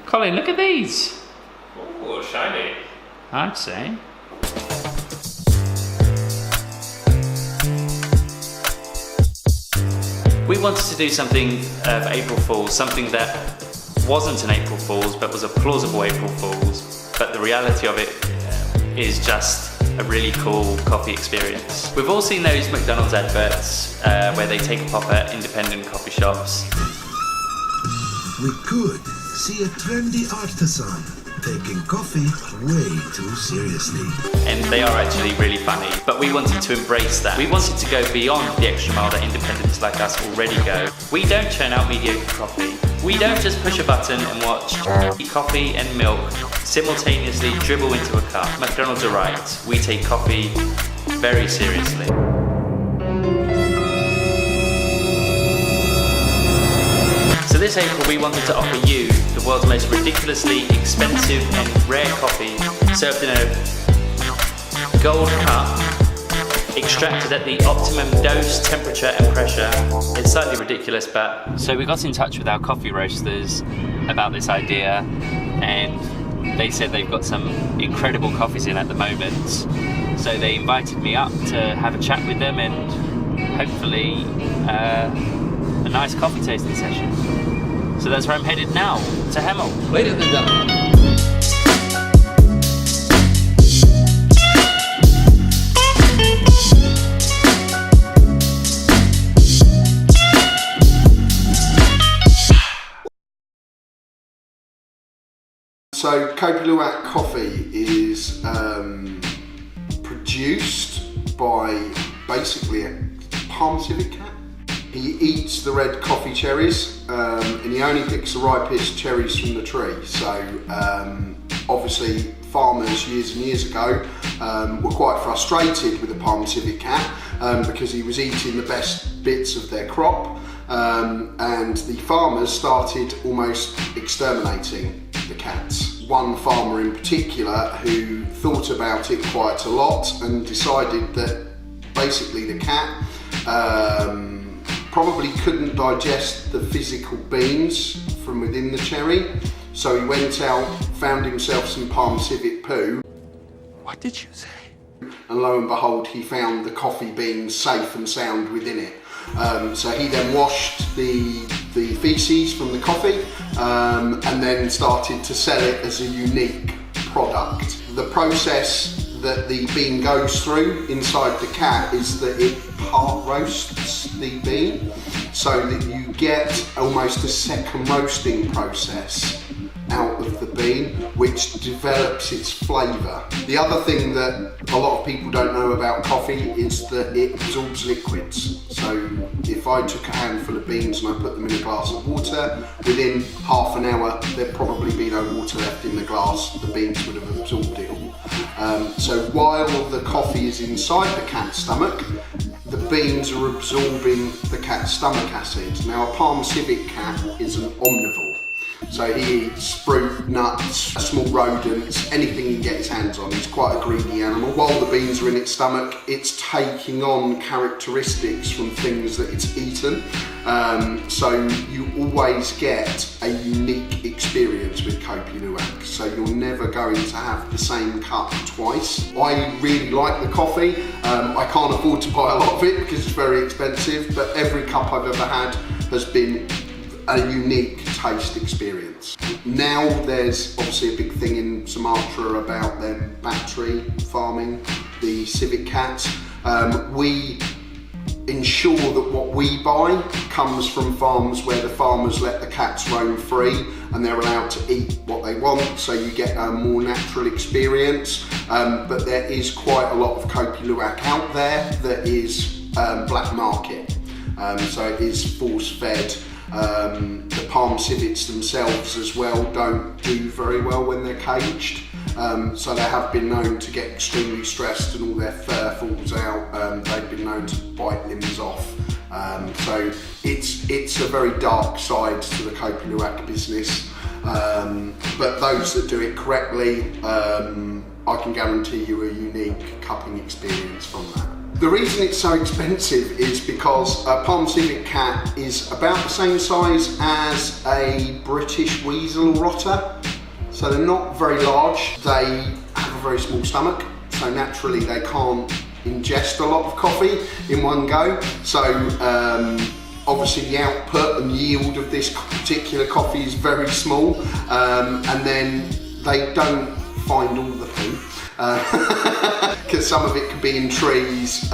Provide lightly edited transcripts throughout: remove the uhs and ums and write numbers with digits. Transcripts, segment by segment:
Colin, look at these. Oh, shiny. I'd say. We wanted to do something for April Fools, something that wasn't an April Fools but was a plausible April Fools, but the reality of it is just a really cool coffee experience. We've all seen those McDonald's adverts where they take a pop at independent coffee shops. We could see a trendy artisan taking coffee way too seriously. And they are actually really funny, but we wanted to embrace that. We wanted to go beyond the extra mile that independents like us already go. We don't churn out mediocre coffee. We don't just push a button and watch coffee and milk simultaneously dribble into a cup. McDonald's are right. We take coffee very seriously. So this April we wanted to offer you the world's most ridiculously expensive and rare coffee served in a gold cup, extracted at the optimum dose, temperature and pressure. It's slightly ridiculous, but... So we got in touch with our coffee roasters about this idea, and they said they've got some incredible coffees in at the moment. So they invited me up to have a chat with them and hopefully a nice coffee tasting session. So that's where I'm headed now, to Hemel. Ladies and gentlemen. So Kopi Luwak coffee is produced by basically a palm civet cat. He eats the red coffee cherries and he only picks the ripest cherries from the tree. So obviously farmers years and years ago were quite frustrated with the palm civet cat because he was eating the best bits of their crop, and the farmers started almost exterminating the cats. One farmer in particular who thought about it quite a lot and decided that basically the cat probably couldn't digest the physical beans from within the cherry, so he went out, found himself some palm civet poo. What did you say? And lo and behold, he found the coffee beans safe and sound within it. So he then washed the feces from the coffee and then started to sell it as a unique product. The process that the bean goes through inside the cat is that it part roasts the bean, so that you get almost a second roasting process out of the bean, which develops its flavour. The other thing that a lot of people don't know about coffee is that it absorbs liquids. So if I took a handful of beans and I put them in a glass of water, within half an hour there'd probably be no water left in the glass. The beans would have absorbed it all. So while the coffee is inside the cat's stomach, the beans are absorbing the cat's stomach acid. Now a palm civet cat is an omnivore. So he eats fruit, nuts, small rodents, anything he can get his hands on. He's quite a greedy animal. While the beans are in its stomach, it's taking on characteristics from things that it's eaten. So you always get a unique experience with Kopi Luwak. So you're never going to have the same cup twice. I really like the coffee. I can't afford to buy a lot of it because it's very expensive, but every cup I've ever had has been a unique taste experience. Now there's obviously a big thing in Sumatra about them battery farming the civet cats. We ensure that what we buy comes from farms where the farmers let the cats roam free and they're allowed to eat what they want, so you get a more natural experience. But there is quite a lot of Kopi Luwak out there that is black market. So it is force fed. The palm civets themselves as well don't do very well when they're caged, so they have been known to get extremely stressed and all their fur falls out. They've been known to bite limbs off, so it's a very dark side to the Kopi Luwak business, but those that do it correctly, I can guarantee you a unique cupping experience from that. The reason it's so expensive is because a palm civet cat is about the same size as a British weasel rotter. so they're not very large. They have a very small stomach, so naturally they can't ingest a lot of coffee in one go. So obviously the output and yield of this particular coffee is very small, and then they don't find all the poo. Because some of it could be in trees,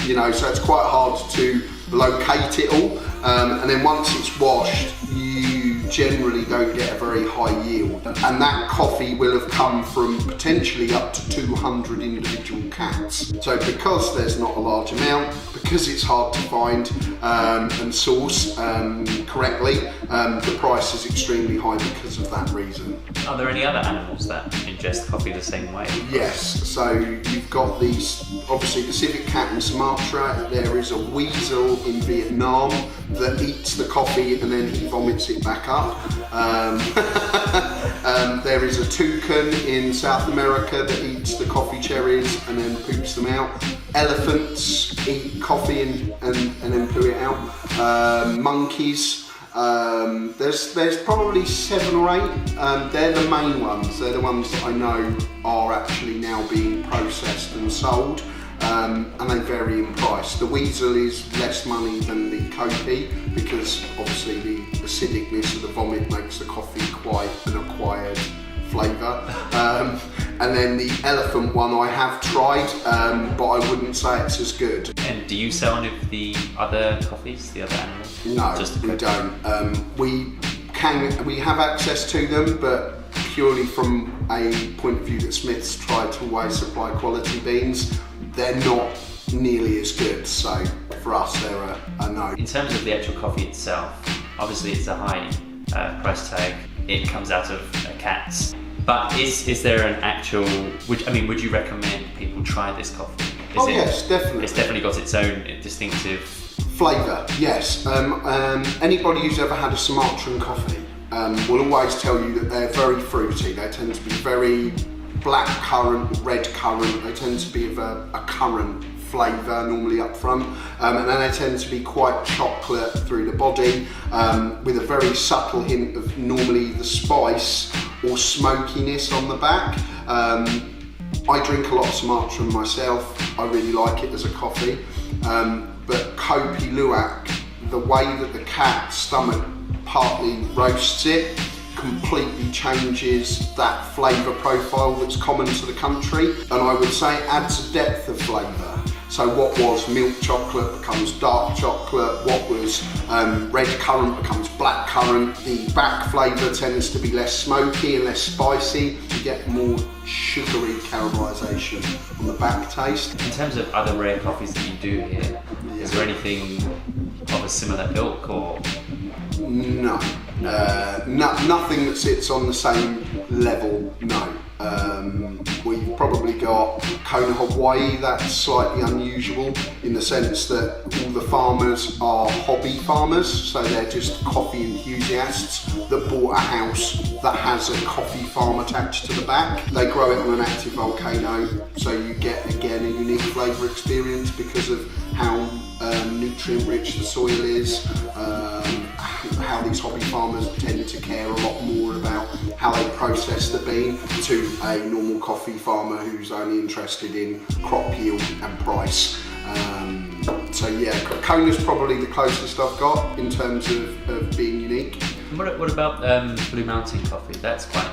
you know, so it's quite hard to locate it all. And then once it's washed, you generally don't get a very high yield. And that coffee will have come from potentially up to 200 individual cats. So because there's not a large amount, because it's hard to find and source correctly, the price is extremely high because of that reason. Are there any other animals that ingest coffee the same way? Yes, so you've got these, obviously the civet cat in Sumatra, there is a weasel in Vietnam that eats the coffee and then he vomits it back up. There is a toucan in South America that eats the coffee cherries and then poops them out. Elephants eat coffee and then poo it out. Monkeys, there's probably 7 or 8. They're the main ones. They're the ones that I know are actually now being processed and sold. And they vary in price. The weasel is less money than the Kopi because obviously the acidicness of the vomit makes the coffee quite an acquired flavour. And then the elephant one I have tried, but I wouldn't say it's as good. And do you sell any of the other coffees, the other animals? No, we don't. We have access to them, but purely from a point of view that Smith's tried to always supply quality beans, they're not nearly as good. So for us, they're a no. In terms of the actual coffee itself, obviously it's a high price tag. It comes out of cats. But is there an actual? Would you recommend people try this coffee? Yes, definitely. It's definitely got its own distinctive flavour. Yes. Anybody who's ever had a Sumatran coffee will always tell you that they're very fruity. They tend to be very black currant, red currant. They tend to be of a currant flavour normally up front, and then they tend to be quite chocolate through the body, with a very subtle hint of normally the spice or smokiness on the back. I drink a lot of Sumatran myself. I really like it as a coffee, but Kopi Luwak, the way that the cat's stomach partly roasts it, completely changes that flavour profile that's common to the country, and I would say it adds a depth of flavour. So what was milk chocolate becomes dark chocolate, what was red currant becomes black currant. The back flavour tends to be less smoky and less spicy. You get more sugary caramelisation on the back taste. In terms of other rare coffees that you do here, is there anything of a similar ilk or? No. Nothing that sits on the same level, no. We've probably got Kona Hawaii, that's slightly unusual in the sense that all the farmers are hobby farmers, so they're just coffee enthusiasts that bought a house that has a coffee farm attached to the back. They grow it on an active volcano, so you get again a unique flavour experience because of how nutrient rich the soil is, how these hobby farmers tend to care a lot more about how they process the bean to a normal coffee farmer who's only interested in crop yield and price. So yeah, Kona's probably the closest I've got in terms of being unique. What about Blue Mountain coffee? That's quite...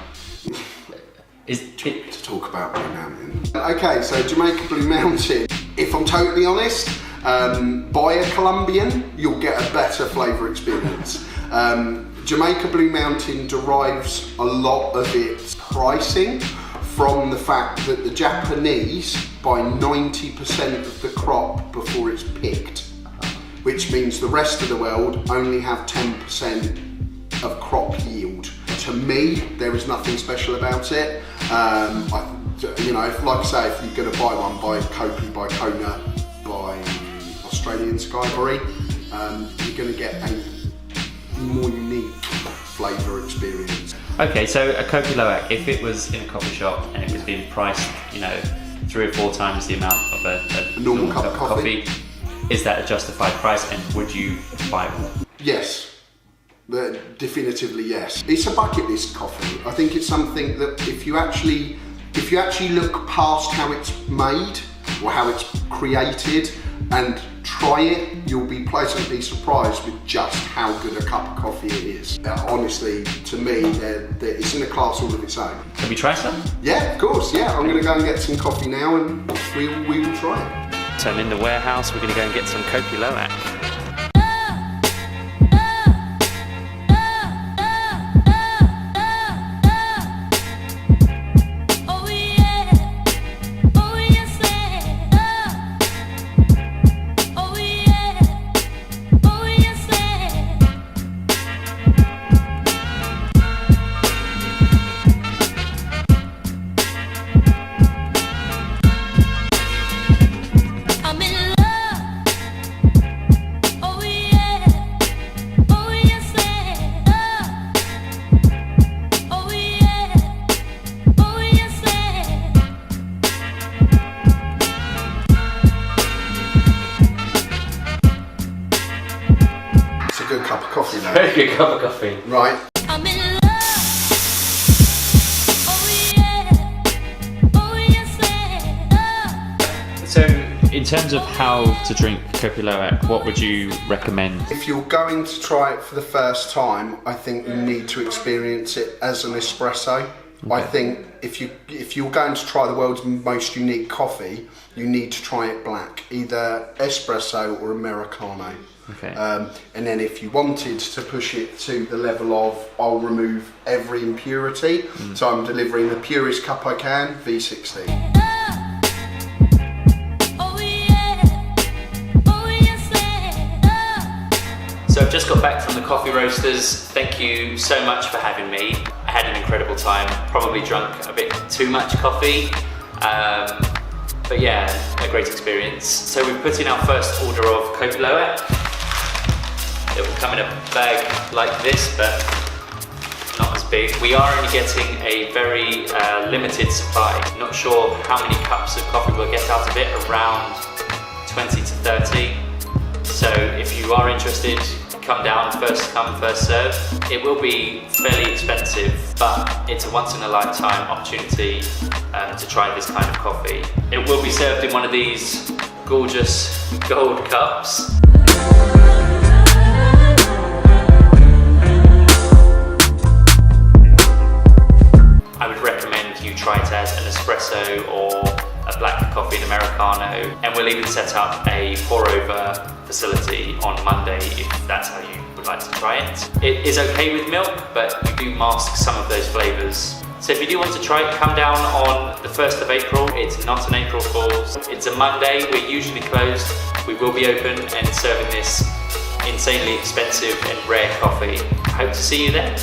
To talk about Blue Mountain. Okay, so Jamaica Blue Mountain, if I'm totally honest, buy a Colombian, you'll get a better flavour experience. Jamaica Blue Mountain derives a lot of its pricing from the fact that the Japanese buy 90% of the crop before it's picked, which means the rest of the world only have 10% of crop yield. To me, there is nothing special about it. You know, like I say, if you're going to buy one, buy Kopi, buy Kona, buy Australian Skyberry, you're going to get a more unique flavour experience. Okay, so a Kopi Luwak, if it was in a coffee shop and it was being priced, you know, 3 or 4 times the amount of a normal cup of coffee, is that a justified price, and would you buy one? Yes. Definitively yes. It's a bucket list coffee. I think it's something that if you actually look past how it's made or how it's created and try it, you'll be pleasantly surprised with just how good a cup of coffee it is. Honestly, to me, it's in a class all of its own. Can we try some? Yeah, of course, yeah. I'm gonna go and get some coffee now and we will try it. So I'm in the warehouse, we're gonna go and get some Kopi Luwak. Good cup of coffee though. Very good cup of coffee. Right. I'm in love. Oh yeah. Oh yes. So, in terms of how to drink Kopi Luwak, what would you recommend? If you're going to try it for the first time, I think you need to experience it as an espresso. Okay. I think if you're going to try the world's most unique coffee, you need to try it black, either espresso or Americano. Okay. And then if you wanted to push it to the level of I'll remove every impurity, so I'm delivering the purest cup I can, V60. So I've just got back from the coffee roasters. Thank you so much for having me. I had an incredible time, probably drunk a bit too much coffee. But yeah, a great experience. So we've put in our first order of Kopi Luwak. It will come in a bag like this, but not as big. We are only getting a very limited supply. Not sure how many cups of coffee we'll get out of it, around 20 to 30. So if you are interested, come down, first come, first serve. It will be fairly expensive, but it's a once in a lifetime opportunity to try this kind of coffee. It will be served in one of these gorgeous gold cups. I would recommend you try it as an espresso or a black coffee and Americano, and we'll even set up a pour over facility on Monday if that's how you would like to try it. It is okay with milk, but we do mask some of those flavours. So if you do want to try it, come down on the 1st of April. It's not an April Fool's. It's a Monday. We're usually closed. We will be open and serving this insanely expensive and rare coffee. I hope to see you there.